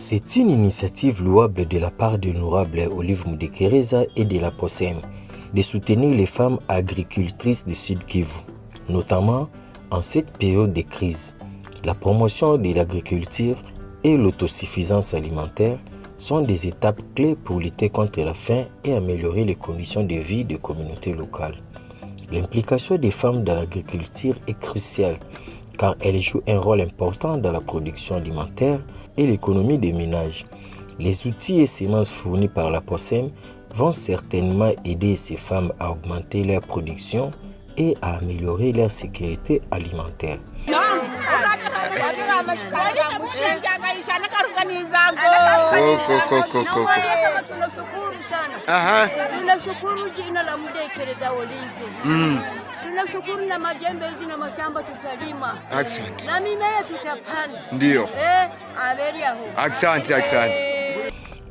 C'est une initiative louable de la part de l'honorable Olive Mudekereza et de la POSEM de soutenir les femmes agricultrices du Sud Kivu, notamment en cette période de crise. La promotion de l'agriculture et l'autosuffisance alimentaire sont des étapes clés pour lutter contre la faim et améliorer les conditions de vie des communautés locales. L'implication des femmes dans l'agriculture est cruciale car elles jouent un rôle important dans la production alimentaire et l'économie des ménages. Les outils et semences fournis par la POSEM vont certainement aider ces femmes à augmenter leur production et à améliorer leur sécurité alimentaire. Tunashukuru na majembe hizi na mashamba tutalima. Asante. Na mimea tutapanda. Ndio. Averia ho. Asante.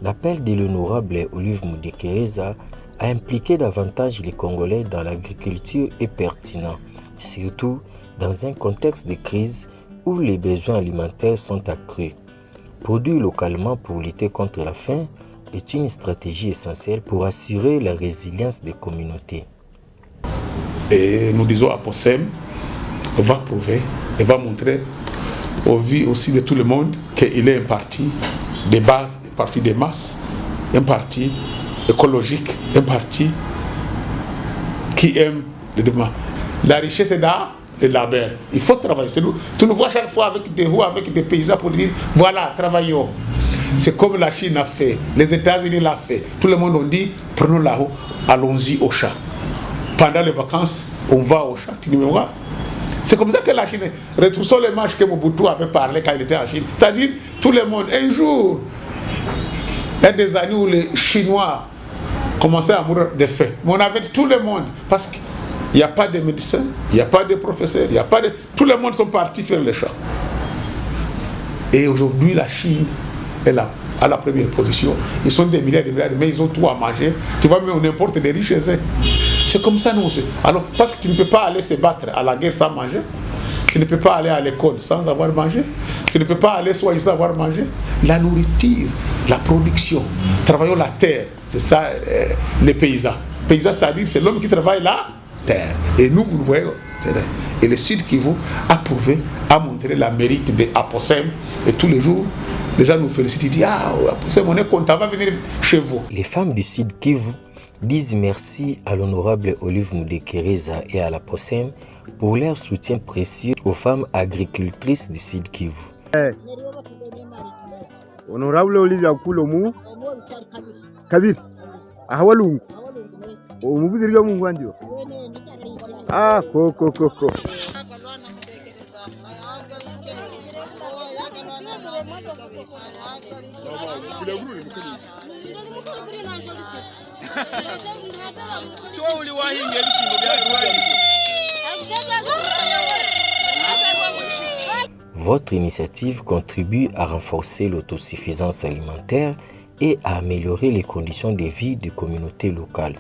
L'appel de l'honorable Olive Mudekereza à impliquer davantage les Congolais dans l'agriculture est pertinent, surtout dans un contexte de crise où les besoins alimentaires sont accrus. Produire localement pour lutter contre la faim est une stratégie essentielle pour assurer la résilience des communautés. Et nous disons à POSEM, va prouver et va montrer au vu aussi de tout le monde qu'il est un parti de base, un parti de masse, un parti écologique, un parti qui aime le développement. La richesse est dans le labeur. Il faut travailler. Tu nous vois chaque fois avec des roues, avec des paysans pour dire voilà, travaillons. C'est comme la Chine a fait, les États-Unis l'ont fait. Tout le monde a dit prenons la roue, allons-y au chat. Pendant les vacances, on va au chat, tu me vois. C'est comme ça que la Chine, retroussons les marches que Mobutu avait parlé quand il était en Chine. C'est-à-dire, tout le monde, un jour, il y a des années où les Chinois commençaient à mourir de faim. Mais on avait tout le monde, parce qu'il n'y a pas de médecins, il n'y a pas de professeurs, il n'y a pas de... Tout le monde sont partis faire le champ. Et aujourd'hui, la Chine est là, à la première position. Ils sont des milliards, mais ils ont tout à manger. Tu vois, mais on importe des riches chez eux. C'est comme ça, nous aussi. Alors, parce que tu ne peux pas aller se battre à la guerre sans manger. Tu ne peux pas aller à l'école sans avoir mangé. Tu ne peux pas aller soigner sans avoir mangé. La nourriture, la production, travaillons la terre. C'est ça, les paysans. Paysans, c'est-à-dire, c'est l'homme qui travaille la terre. Et nous, vous le voyez. Et le Sud Kivu a prouvé, a montré la mérite de POSEM. Et tous les jours, les gens nous félicitent. Ils disent ah, POSEM, on est content, va venir chez vous. Les femmes du Sud Kivu disent merci à l'honorable Olive Mudekereza et à la POSEM pour leur soutien précieux aux femmes agricultrices du Sud Kivu. Honorable Olive Akulomu Kabir Ahawalungu umuvuzi ryo Mungu wandio koko Votre initiative contribue à renforcer l'autosuffisance alimentaire et à améliorer les conditions de vie des communautés locales.